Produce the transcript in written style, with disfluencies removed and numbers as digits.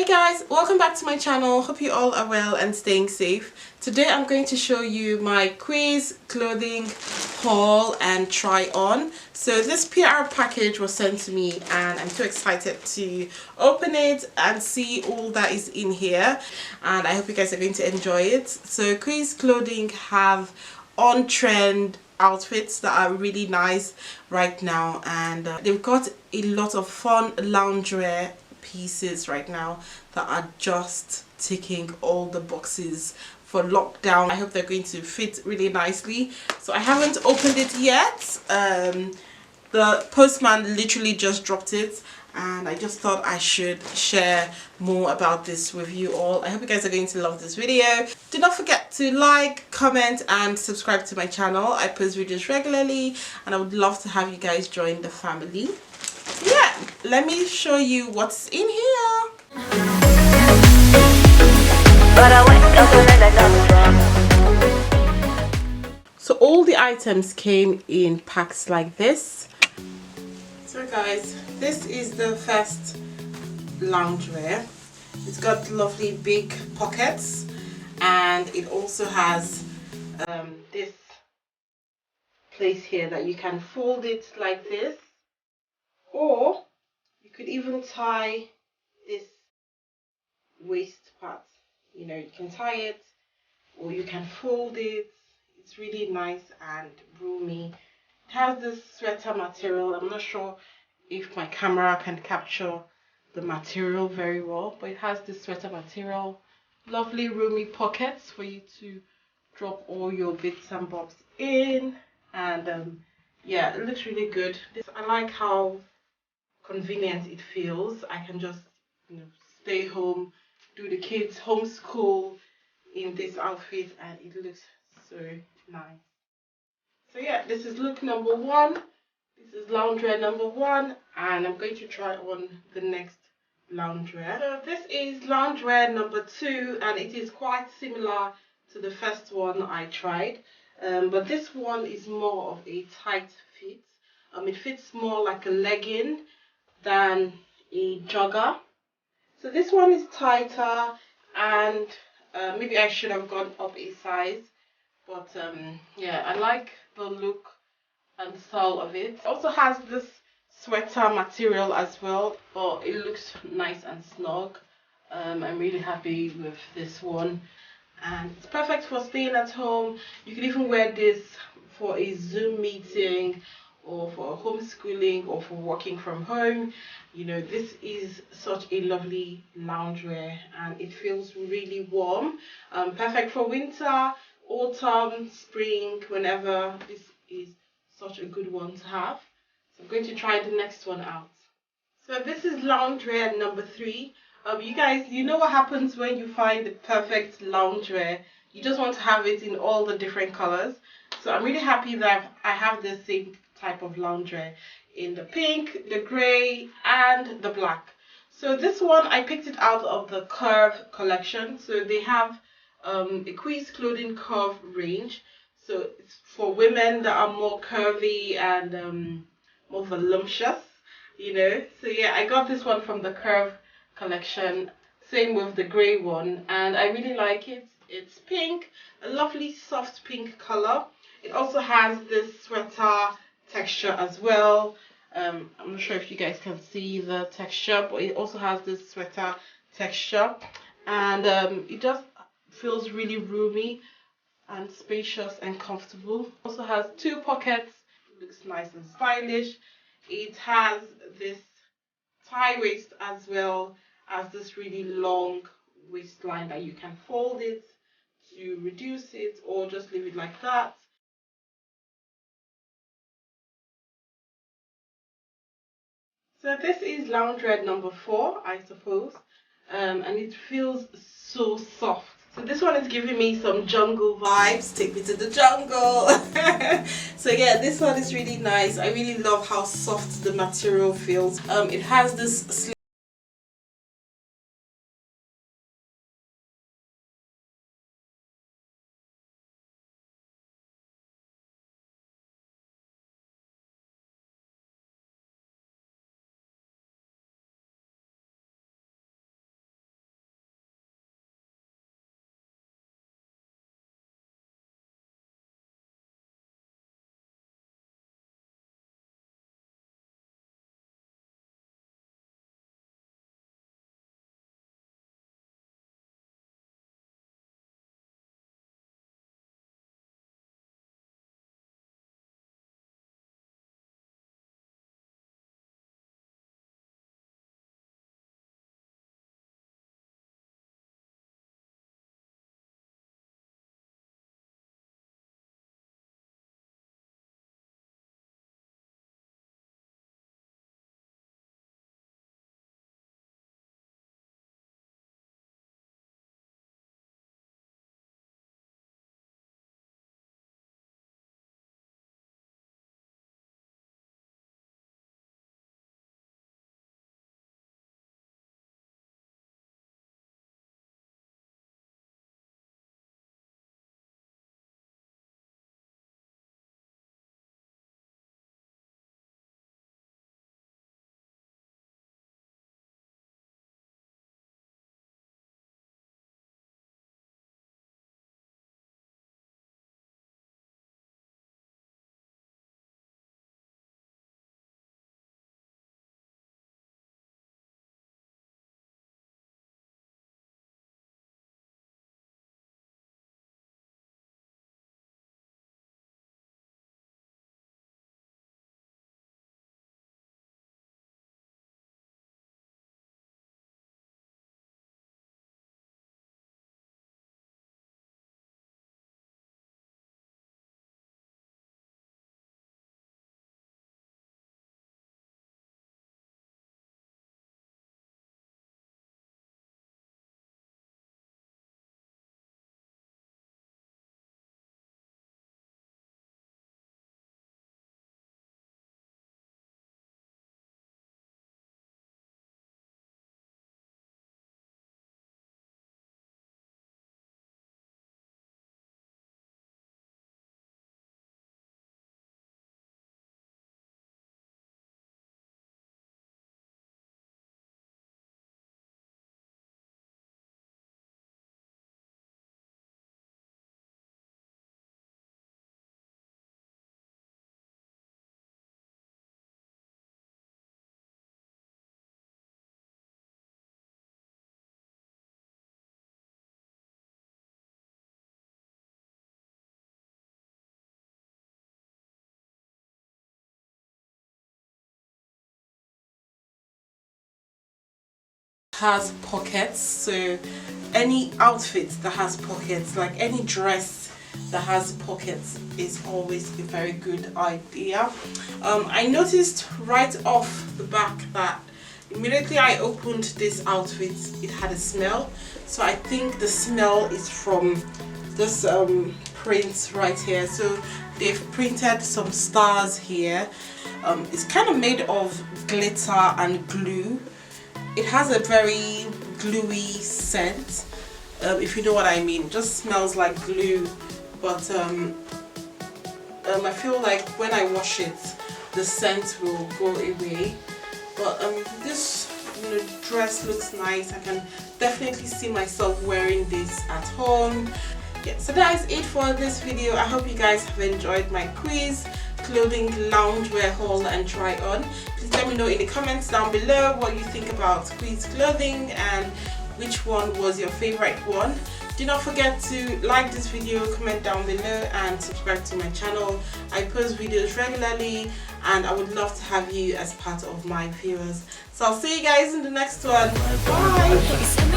Hey guys, welcome back to my channel. Hope you all are well and staying safe. Today I'm going to show you my quiz clothing haul and try on. So this PR package was sent to me and I'm too excited to open it and see all that is in here, and I hope you guys are going to enjoy it. So quiz clothing have on trend outfits that are really nice right now, and they've got a lot of fun loungewear pieces right now that are just ticking all the boxes for lockdown. I hope they're going to fit really nicely. So I haven't opened it yet. The postman literally just dropped it, and I just thought I should share more about this with you all. I hope you guys are going to love this video. Do not forget to like, comment and subscribe to my channel. I post videos regularly and I would love to have you guys join the family. Yeah, let me show you what's in here. So all the items came in packs like this. So guys, this is the first loungewear. It's got lovely big pockets, and it also has this place here that you can fold it like this, or you could even tie this waist part. You know, you can tie it or you can fold it. It's really nice and roomy. It has this sweater material. I'm not sure if my camera can capture the material very well, but it has this sweater material. Lovely roomy pockets for you to drop all your bits and bobs in, and yeah, it looks really good. I like how convenient it feels. I can just, you know, stay home, do the kids homeschool in this outfit, and it looks so nice. So yeah, this is look number one. This is loungewear number one, and I'm going to try on the next loungewear. So this is loungewear number two, and it is quite similar to the first one I tried, but this one is more of a tight fit. It fits more like a legging than a jogger. So this one is tighter, and maybe I should have gone up a size, but yeah, I like the look and style of it. It also has this sweater material as well, but it looks nice and snug. I'm really happy with this one, and it's perfect for staying at home. You can even wear this for a Zoom meeting, or for homeschooling, or for working from home. You know, this is such a lovely loungewear, and it feels really warm. Perfect for winter, autumn, spring, whenever. This is such a good one to have. So I'm going to try the next one out. So this is loungewear number three. You guys, you know what happens when you find the perfect loungewear? You just want to have it in all the different colors. So I'm really happy that I have the same type of loungewear in the pink, the grey and the black. So this one I picked it out of the Curve collection. So they have a quiz clothing curve range. So it's for women that are more curvy and more voluptuous, you know. So yeah, I got this one from the Curve collection. Same with the grey one, and I really like it. It's pink, a lovely soft pink color. It also has this sweater texture as well. I'm not sure if you guys can see the texture, but it also has this sweater texture, and it just feels really roomy and spacious and comfortable. Also has two pockets. Looks nice and stylish. It has this tie waist as well as this really long waistline that you can fold it to reduce it or just leave it like that. So this is loungewear number four, I suppose, and it feels so soft. So this one is giving me some jungle vibes. Take me to the jungle. So yeah, this one is really nice. I really love how soft the material feels. It has this has pockets, so any outfit that has pockets, like any dress that has pockets, is always a very good idea. I noticed right off the back that immediately I opened this outfit, it had a smell, so I think the smell is from this print right here. So they've printed some stars here. It's kind of made of glitter and glue. It has a very gluey scent, if you know what I mean. It just smells like glue, but I feel like when I wash it, the scent will go away. But this dress looks nice. I can definitely see myself wearing this at home. Yeah, so that is it for this video. I hope you guys have enjoyed my quiz, clothing loungewear haul and try on. Please let me know in the comments down below what you think about quiz clothing and which one was your favorite one. Do not forget to like this video, comment down below and subscribe to my channel. I post videos regularly and I would love to have you as part of my viewers. So I'll see you guys in the next one. Bye!